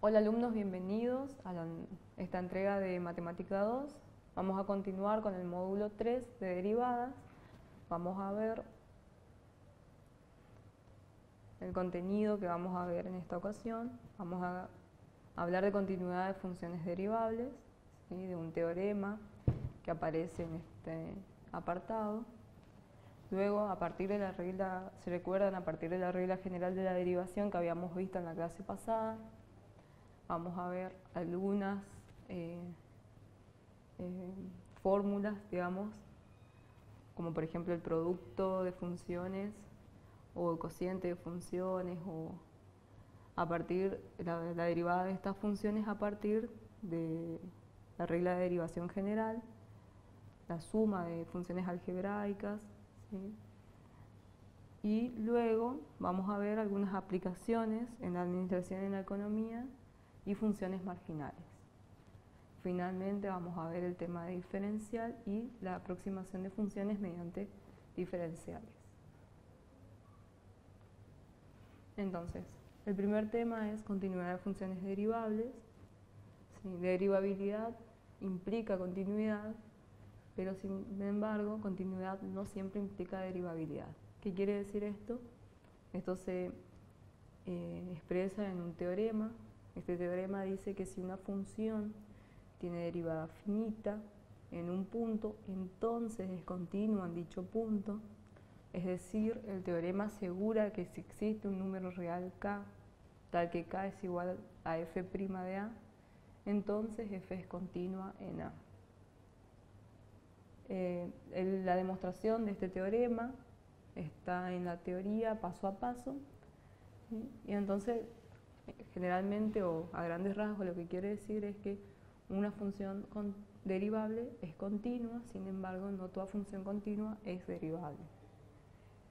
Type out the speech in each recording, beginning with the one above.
Hola alumnos, bienvenidos a esta entrega de Matemática 2. Vamos a continuar con el módulo 3 de derivadas. Vamos a ver el contenido que vamos a ver en esta ocasión. Vamos a hablar de continuidad de funciones derivables, ¿sí? De un teorema que aparece en este apartado. Luego, a partir de la regla, ¿se recuerdan? A partir de la regla general de la derivación que habíamos visto en la clase pasada, vamos a ver algunas fórmulas, digamos, como por ejemplo el producto de funciones o el cociente de funciones, o a partir de la derivada de estas funciones a partir de la regla de derivación general, la suma de funciones algebraicas, ¿sí? Y luego vamos a ver algunas aplicaciones en la administración y en la economía y funciones marginales. Finalmente vamos a ver el tema de diferencial y la aproximación de funciones mediante diferenciales. Entonces, el primer tema es continuidad de funciones derivables. ¿Sí? Derivabilidad implica continuidad, pero sin embargo continuidad no siempre implica derivabilidad. ¿Qué quiere decir esto? Esto se expresa en un teorema. Este teorema dice que si una función tiene derivada finita en un punto, entonces es continua en dicho punto. Es decir, el teorema asegura que si existe un número real k, tal que k es igual a f' de a, entonces f es continua en a. La demostración de este teorema está en la teoría paso a paso, ¿sí? Y entonces generalmente o a grandes rasgos lo que quiere decir es que una función derivable es continua, sin embargo no toda función continua es derivable.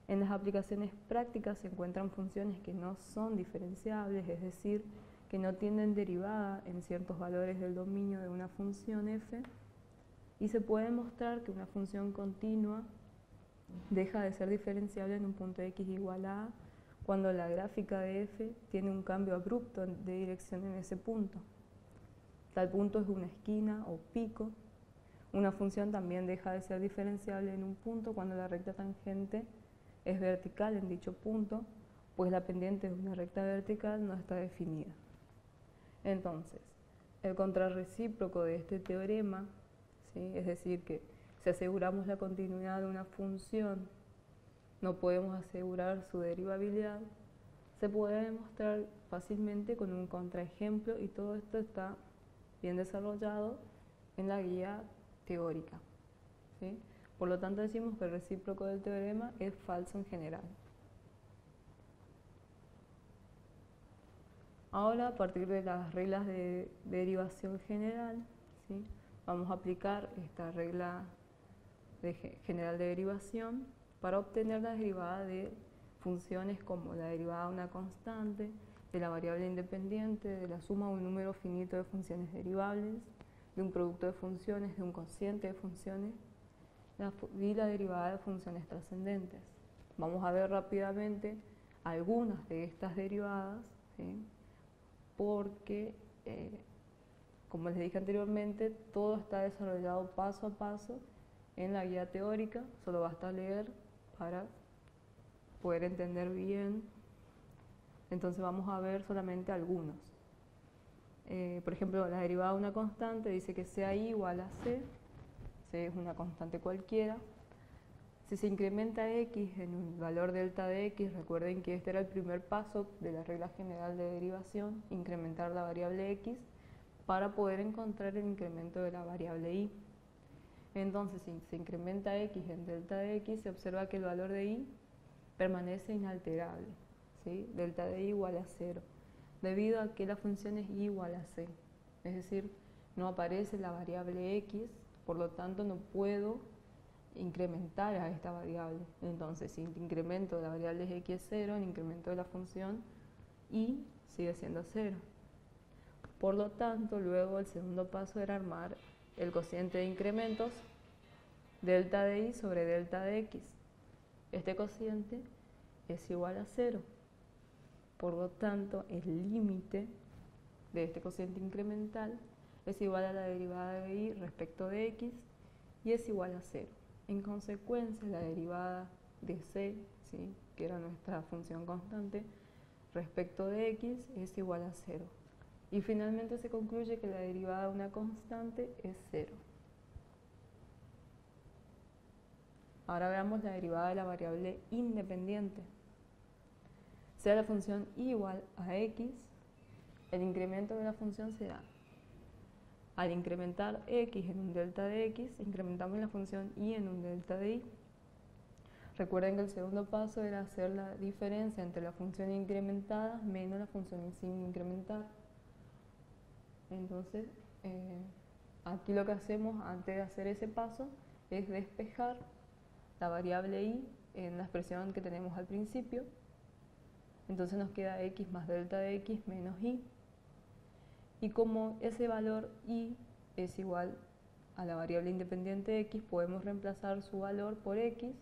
En las aplicaciones prácticas se encuentran funciones que no son diferenciables, es decir, que no tienen derivada en ciertos valores del dominio de una función f, y se puede mostrar que una función continua deja de ser diferenciable en un punto x igual a cuando la gráfica de f tiene un cambio abrupto de dirección en ese punto. Tal punto es una esquina o pico. Una función también deja de ser diferenciable en un punto cuando la recta tangente es vertical en dicho punto, pues la pendiente de una recta vertical no está definida. Entonces, el contrarrecíproco de este teorema, ¿sí? Es decir, que si aseguramos la continuidad de una función, no podemos asegurar su derivabilidad, se puede demostrar fácilmente con un contraejemplo, y todo esto está bien desarrollado en la guía teórica, ¿sí? Por lo tanto decimos que el recíproco del teorema es falso en general. Ahora, a partir de las reglas de derivación general, ¿sí? Vamos a aplicar esta regla general de derivación para obtener la derivada de funciones como la derivada de una constante, de la variable independiente, de la suma de un número finito de funciones derivables, de un producto de funciones, de un cociente de funciones y la derivada de funciones trascendentes. Vamos a ver rápidamente algunas de estas derivadas, ¿sí? Porque, como les dije anteriormente, todo está desarrollado paso a paso en la guía teórica, solo basta leer para poder entender bien. Entonces vamos a ver solamente algunos. Por ejemplo, la derivada de una constante dice que sea i igual a c. C es una constante cualquiera. Si se incrementa x en un valor delta de x, recuerden que este era el primer paso de la regla general de derivación, incrementar la variable x para poder encontrar el incremento de la variable y. Entonces, si se incrementa x en delta de x, se observa que el valor de y permanece inalterable, ¿sí? Delta de y igual a 0, debido a que la función es y igual a c. Es decir, no aparece la variable x, por lo tanto no puedo incrementar a esta variable. Entonces, si el incremento de la variable x es 0, el incremento de la función y sigue siendo 0. Por lo tanto, luego el segundo paso era armar el cociente de incrementos delta de y sobre delta de x. Este cociente es igual a 0. Por lo tanto, el límite de este cociente incremental es igual a la derivada de y respecto de x y es igual a 0. En consecuencia, la derivada de c, ¿sí?, que era nuestra función constante, respecto de x es igual a 0. Y finalmente se concluye que la derivada de una constante es 0. Ahora veamos la derivada de la variable independiente. Sea la función y igual a x, el incremento de la función se da. Al incrementar x en un delta de x, incrementamos la función y en un delta de y. Recuerden que el segundo paso era hacer la diferencia entre la función incrementada menos la función sin incrementar. Entonces, aquí lo que hacemos antes de hacer ese paso es despejar la variable y en la expresión que tenemos al principio. Entonces nos queda x más delta de x menos y. Y como ese valor y es igual a la variable independiente x, podemos reemplazar su valor por x.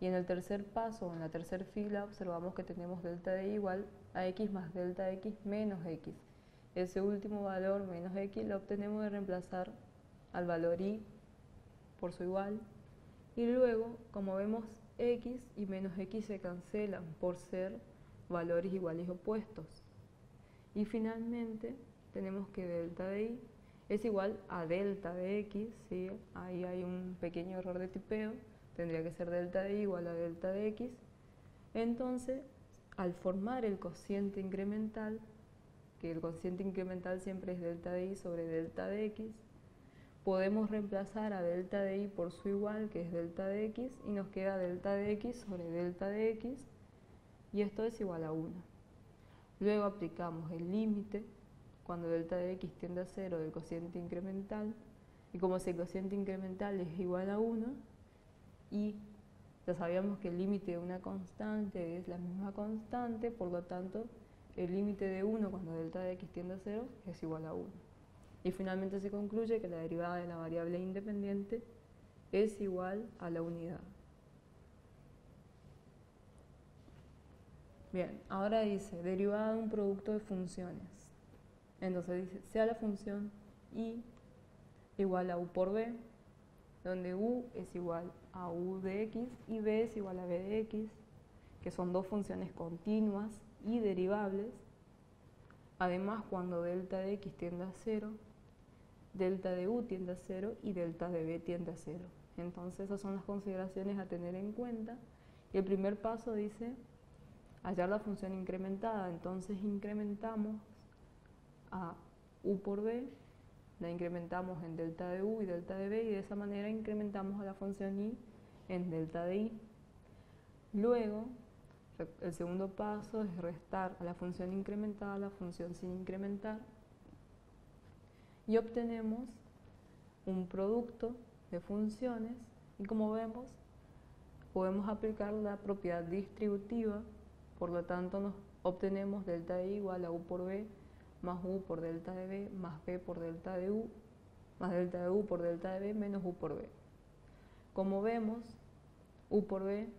Y en el tercer paso, en la tercera fila, observamos que tenemos delta de y igual a x más delta de x menos x. Ese último valor menos x lo obtenemos de reemplazar al valor y por su igual. Y luego, como vemos, x y menos x se cancelan por ser valores iguales y opuestos. Y finalmente tenemos que delta de y es igual a delta de x, ¿sí? Ahí hay un pequeño error de tipeo, tendría que ser delta de y igual a delta de x. Entonces, al formar el cociente incremental, que el cociente incremental siempre es delta de y sobre delta de x, podemos reemplazar a delta de y por su igual, que es delta de x, y nos queda delta de x sobre delta de x, y esto es igual a 1. Luego aplicamos el límite cuando delta de x tiende a 0 del cociente incremental, y como ese cociente incremental es igual a 1, y ya sabíamos que el límite de una constante es la misma constante, por lo tanto el límite de 1 cuando delta de x tiende a 0 es igual a 1. Y finalmente se concluye que la derivada de la variable independiente es igual a la unidad. Bien, ahora dice derivada de un producto de funciones. Entonces dice, sea la función y igual a u por b, donde u es igual a u de x y b es igual a b de x, que son dos funciones continuas y derivables. Además, cuando delta de x tiende a 0, delta de u tiende a 0 y delta de b tiende a 0. Entonces, esas son las consideraciones a tener en cuenta. Y el primer paso dice hallar la función incrementada. Entonces, incrementamos a u por b, la incrementamos en delta de u y delta de b, y de esa manera incrementamos a la función y en delta de y. Luego, el segundo paso es restar a la función incrementada a la función sin incrementar, y obtenemos un producto de funciones, y como vemos, podemos aplicar la propiedad distributiva, por lo tanto nos obtenemos delta de y igual a u por b más u por delta de b más b por delta de u, más delta de u por delta de b menos u por b. Como vemos, u por b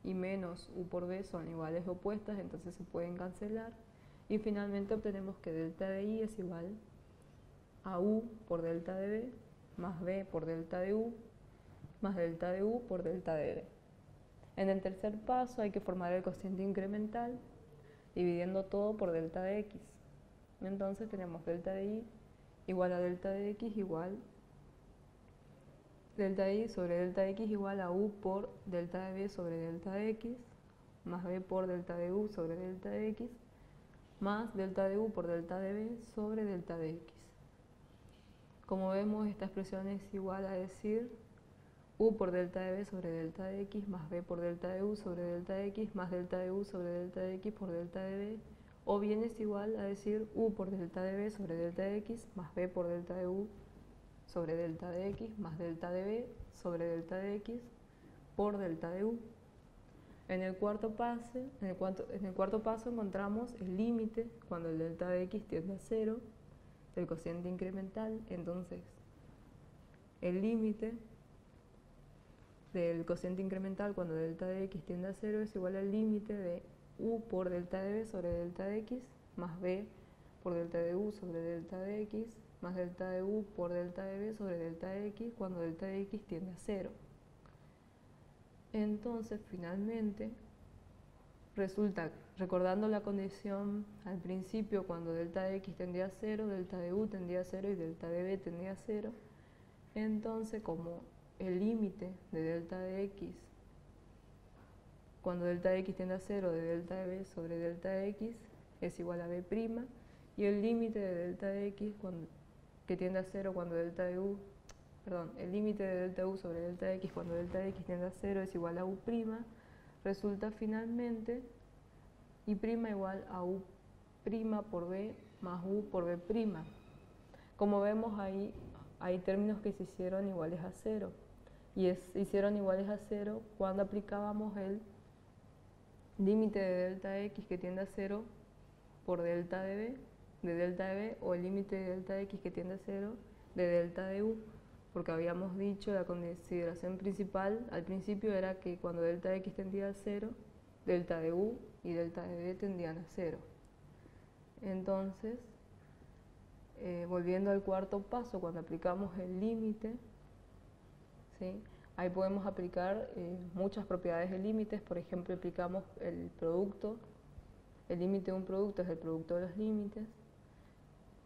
y menos u por b son iguales o opuestas, entonces se pueden cancelar, y finalmente obtenemos que delta de y es igual a u por delta de b más b por delta de u más delta de u por delta de b. En el tercer paso hay que formar el cociente incremental dividiendo todo por delta de x. Entonces tenemos delta de y igual a delta de x igual delta de y sobre delta de x igual a u por delta de b sobre delta de x más b por delta de u sobre delta de x más delta de u por delta de b sobre delta de x. Como vemos, esta expresión es igual a decir u por delta de b sobre delta de x más b por delta de u sobre delta de x más delta de u sobre delta de x por delta de b, o bien es igual a decir u por delta de b sobre delta de x más b por delta de u sobre delta de x más delta de b sobre delta de x por delta de u. En el cuarto paso encontramos el límite cuando el delta de x tiende a 0 del cociente incremental. Entonces, el límite del cociente incremental cuando delta de x tiende a 0 es igual al límite de u por delta de b sobre delta de x más b por delta de u sobre delta de x más delta de u por delta de b sobre delta de x cuando delta de x tiende a 0. Entonces, finalmente, resulta, recordando la condición al principio, cuando delta de x tendía a 0, delta de u tendía a 0 y delta de b tendía a 0, entonces como el límite de delta de x, cuando delta de x tiende a 0 de delta de b sobre delta de x es igual a b', y el límite de delta de x que tiende a 0 cuando delta de u, el límite de delta u sobre delta de x cuando delta de x tiende a 0 es igual a u', resulta finalmente y' igual a u' por b más u por b'. Como vemos ahí, hay términos que se hicieron iguales a 0, y se hicieron iguales a 0 cuando aplicábamos el límite de delta de x que tiende a 0 por delta de b, o el límite de delta de x que tiende a 0 de delta de u, porque habíamos dicho la consideración principal al principio era que cuando delta de x tendía a 0, delta de u y delta de b tendían a 0. Entonces, volviendo al cuarto paso, cuando aplicamos el límite, ¿sí? Ahí podemos aplicar muchas propiedades de límites. Por ejemplo, aplicamos el producto, el límite de un producto es el producto de los límites,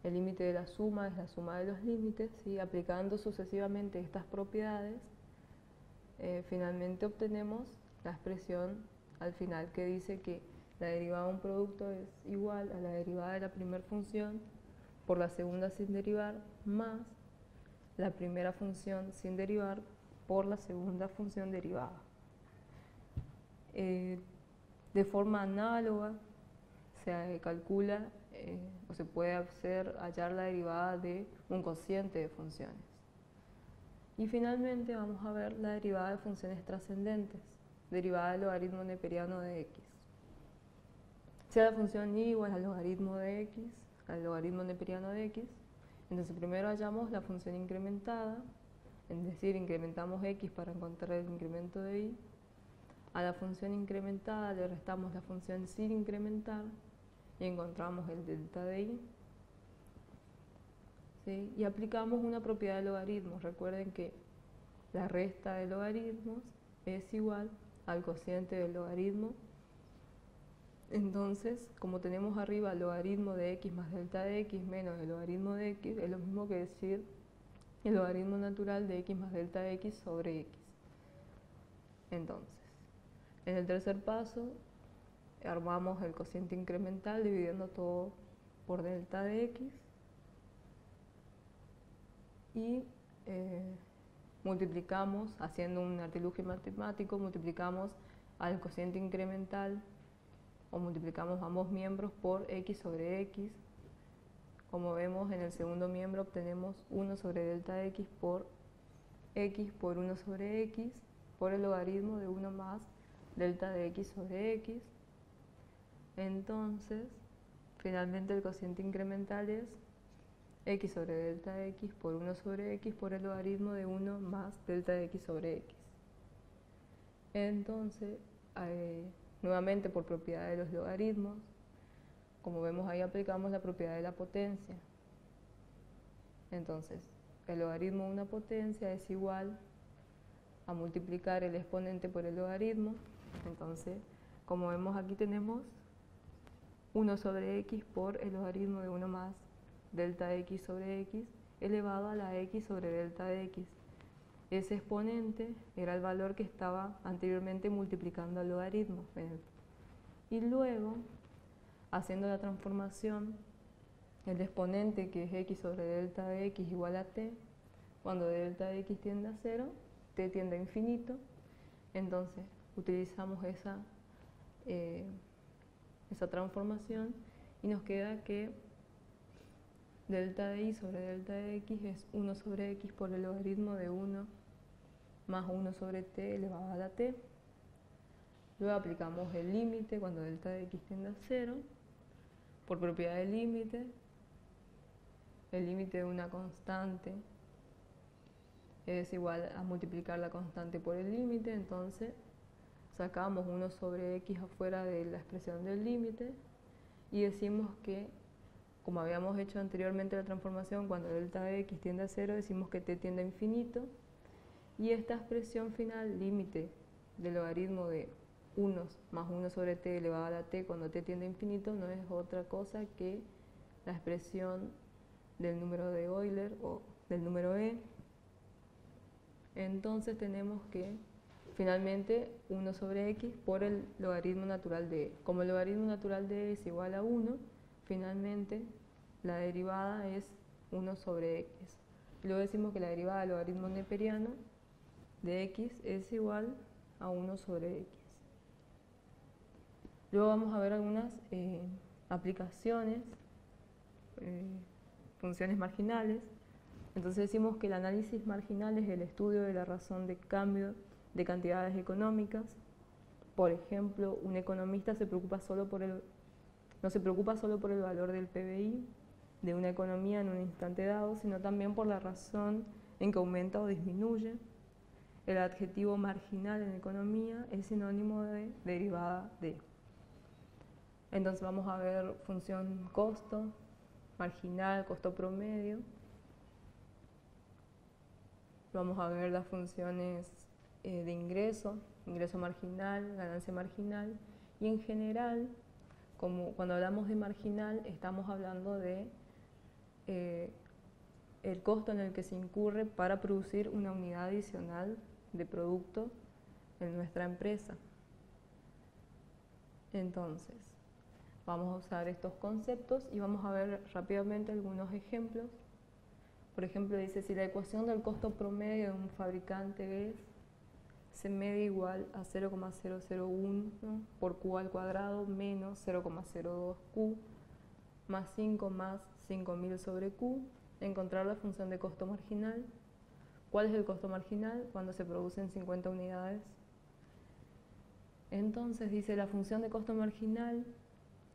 el límite de la suma es la suma de los límites, ¿sí? Aplicando sucesivamente estas propiedades, finalmente obtenemos la expresión al final que dice que la derivada de un producto es igual a la derivada de la primera función por la segunda sin derivar más la primera función sin derivar por la segunda función derivada. De forma análoga se calcula o se puede hallar la derivada de un cociente de funciones. Y finalmente vamos a ver la derivada de funciones trascendentes, derivada del logaritmo neperiano de x. Sea la función y igual al logaritmo de x, al logaritmo neperiano de x, entonces primero hallamos la función incrementada, es decir, incrementamos x para encontrar el incremento de y. A la función incrementada le restamos la función sin incrementar y encontramos el delta de y. ¿Sí? Y aplicamos una propiedad de logaritmos. Recuerden que la resta de logaritmos es igual al cociente del logaritmo. Entonces, como tenemos arriba el logaritmo de x más delta de x menos el logaritmo de x, es lo mismo que decir el logaritmo natural de x más delta de x sobre x. Entonces, en el tercer paso, armamos el cociente incremental dividiendo todo por delta de x y multiplicamos, haciendo un artilugio matemático, multiplicamos al cociente incremental o multiplicamos ambos miembros por x sobre x. Como vemos, en el segundo miembro obtenemos 1 sobre delta de x por 1 sobre x por el logaritmo de 1 más delta de x sobre x. Entonces, finalmente el cociente incremental es x sobre delta de x por 1 sobre x por el logaritmo de 1 más delta de x sobre x. Entonces, nuevamente por propiedad de los logaritmos, como vemos ahí aplicamos la propiedad de la potencia. Entonces, el logaritmo de una potencia es igual a multiplicar el exponente por el logaritmo. Entonces, como vemos aquí tenemos 1 sobre x por el logaritmo de 1 más delta de x sobre x elevado a la x sobre delta de x. Ese exponente era el valor que estaba anteriormente multiplicando al logaritmo. Y luego, haciendo la transformación, el exponente que es x sobre delta de x igual a t, cuando delta de x tiende a 0, t tiende a infinito, entonces utilizamos esa transformación y nos queda que delta de y sobre delta de x es 1 sobre x por el logaritmo de 1 más 1 sobre t elevado a la t. Luego aplicamos el límite cuando delta de x tiende a 0. Por propiedad del límite, el límite de una constante es igual a multiplicar la constante por el límite, entonces sacamos 1 sobre x afuera de la expresión del límite y decimos que como habíamos hecho anteriormente la transformación, cuando delta de x tiende a 0, decimos que t tiende a infinito, y esta expresión final, límite del logaritmo de 1 más 1 sobre t elevado a la t cuando t tiende a infinito, no es otra cosa que la expresión del número de Euler o del número e. Entonces tenemos que finalmente 1 sobre x por el logaritmo natural de e. Como el logaritmo natural de e es igual a 1, finalmente la derivada es 1 sobre x. Luego decimos que la derivada del logaritmo neperiano de x es igual a 1 sobre x. Luego vamos a ver algunas aplicaciones, funciones marginales. Entonces decimos que el análisis marginal es el estudio de la razón de cambio de cantidades económicas. Por ejemplo, un economista no se preocupa solo por el valor del PBI de una economía en un instante dado, sino también por la razón en que aumenta o disminuye. El adjetivo marginal en economía es sinónimo de derivada de. Entonces vamos a ver función costo, marginal, costo promedio. Vamos a ver las funciones de ingreso, ingreso marginal, ganancia marginal, y en general, como cuando hablamos de marginal, estamos hablando de el costo en el que se incurre para producir una unidad adicional de producto en nuestra empresa. Entonces, vamos a usar estos conceptos y vamos a ver rápidamente algunos ejemplos. Por ejemplo, dice, si la ecuación del costo promedio de un fabricante es C media igual a 0,001 por Q al cuadrado menos 0,02 Q más 5 más 5000 sobre Q, encontrar la función de costo marginal. ¿Cuál es el costo marginal? Cuando se producen 50 unidades. Entonces dice, la función de costo marginal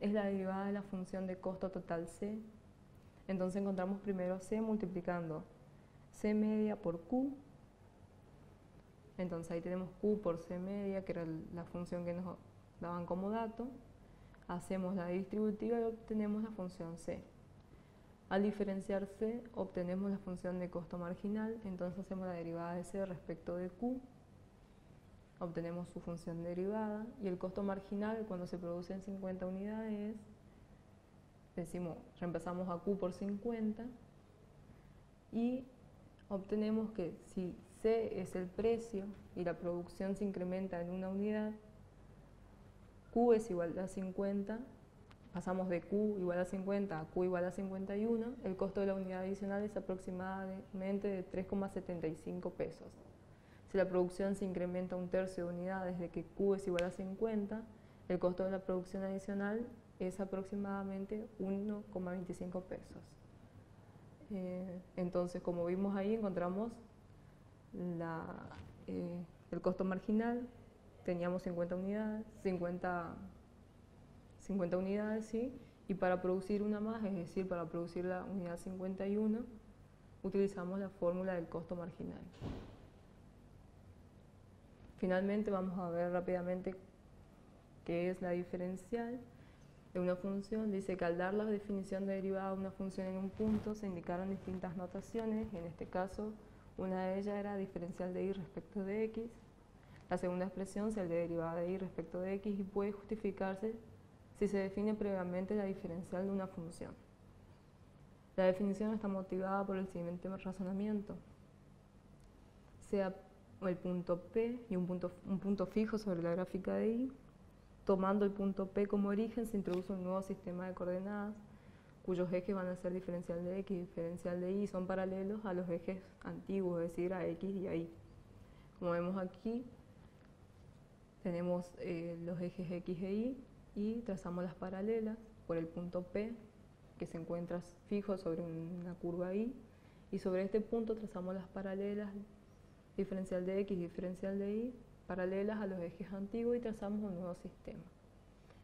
es la derivada de la función de costo total C. Entonces encontramos primero C multiplicando C media por Q. Entonces ahí tenemos Q por C media, que era la función que nos daban como dato. Hacemos la distributiva y obtenemos la función C. Al diferenciar C, obtenemos la función de costo marginal, entonces hacemos la derivada de C respecto de Q. Obtenemos su función derivada, y el costo marginal, cuando se producen 50 unidades, decimos, reemplazamos a Q por 50, y obtenemos que si C es el precio y la producción se incrementa en una unidad, Q es igual a 50, pasamos de Q igual a 50 a Q igual a 51, el costo de la unidad adicional es aproximadamente de 3,75 pesos. Si la producción se incrementa un tercio de unidades desde que Q es igual a 50, el costo de la producción adicional es aproximadamente 1,25 pesos. Entonces, como vimos ahí, encontramos el costo marginal, teníamos 50 unidades, 50 unidades, ¿sí? Y para producir una más, es decir, para producir la unidad 51, utilizamos la fórmula del costo marginal. Finalmente vamos a ver rápidamente qué es la diferencial de una función. Dice que al dar la definición de derivada de una función en un punto se indicaron distintas notaciones, y en este caso una de ellas era diferencial de y respecto de x. La segunda expresión es el de derivada de y respecto de x, y puede justificarse si se define previamente la diferencial de una función. La definición está motivada por el siguiente razonamiento. Sea el punto P y un punto fijo sobre la gráfica de y, tomando el punto P como origen se introduce un nuevo sistema de coordenadas cuyos ejes van a ser diferencial de x y diferencial de y, son paralelos a los ejes antiguos, es decir, a x y a y. Como vemos aquí, tenemos los ejes x e y, y trazamos las paralelas por el punto P, que se encuentra fijo sobre una curva y sobre este punto trazamos las paralelas diferencial de x y diferencial de y, paralelas a los ejes antiguos, y trazamos un nuevo sistema.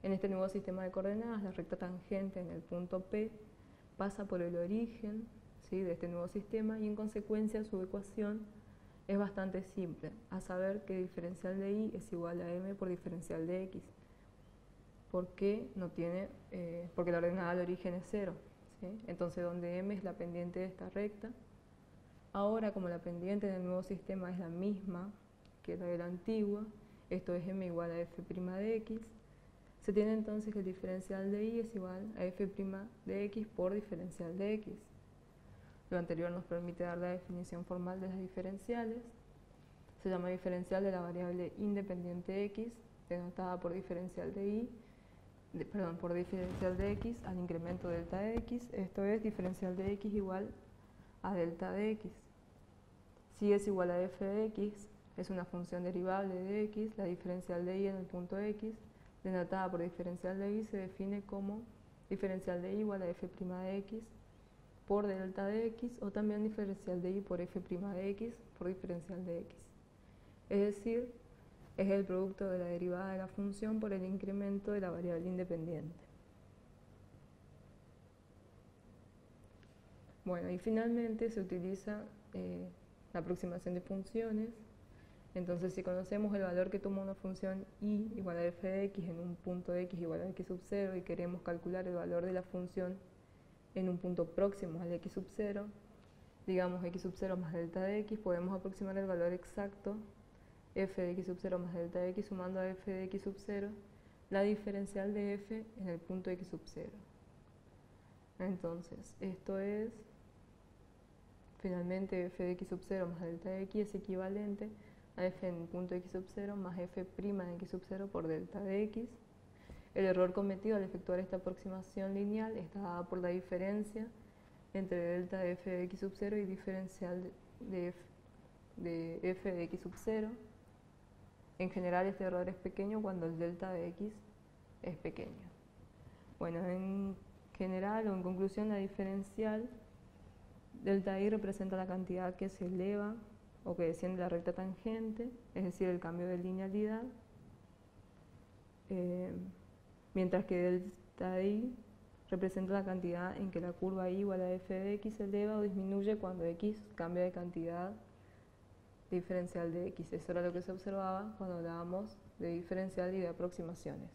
En este nuevo sistema de coordenadas, la recta tangente en el punto P pasa por el origen, ¿sí?, de este nuevo sistema, y en consecuencia su ecuación es bastante simple, a saber que diferencial de y es igual a m por diferencial de x. ¿Por qué? Porque la ordenada del origen es 0, ¿sí? ¿sí? Entonces donde m es la pendiente de esta recta. Ahora, como la pendiente del nuevo sistema es la misma que la de la antigua, esto es m igual a f' de x, se tiene entonces que el diferencial de y es igual a f' de x por diferencial de x. Lo anterior nos permite dar la definición formal de las diferenciales. Se llama diferencial de la variable independiente x, denotada por diferencial de y, por diferencial de x al incremento delta de x, esto es diferencial de x igual a delta de x. Si es igual a f de x, es una función derivable de x, la diferencial de y en el punto x, denotada por diferencial de y, se define como diferencial de y igual a f' de x por delta de x, o también diferencial de y por f' de x por diferencial de x. Es decir, es el producto de la derivada de la función por el incremento de la variable independiente. Bueno, y finalmente se utiliza la aproximación de funciones. Entonces, si conocemos el valor que toma una función y igual a f de x en un punto x igual a x sub 0 y queremos calcular el valor de la función en un punto próximo al x sub 0, digamos x sub 0 más delta de x, podemos aproximar el valor exacto f de x sub 0 más delta de x sumando a f de x sub 0 la diferencial de f en el punto x sub 0. Entonces, esto es, finalmente, f de x sub 0 más delta de x es equivalente a f en el punto x sub 0 más f' de x sub 0 por delta de x. El error cometido al efectuar esta aproximación lineal está dada por la diferencia entre delta de f de x sub 0 y diferencial de f de x sub 0. En general este error es pequeño cuando el delta de x es pequeño. Bueno, en general o en conclusión, la diferencial delta i representa la cantidad que se eleva o que desciende la recta tangente, es decir, el cambio de linealidad, mientras que delta i representa la cantidad en que la curva i igual a f de x se eleva o disminuye cuando x cambia de cantidad diferencial de x. Eso era lo que se observaba cuando hablábamos de diferencial y de aproximaciones.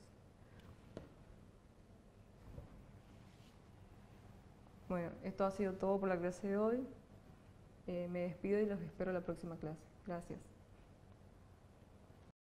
Bueno, esto ha sido todo por la clase de hoy. Me despido y los espero en la próxima clase. Gracias.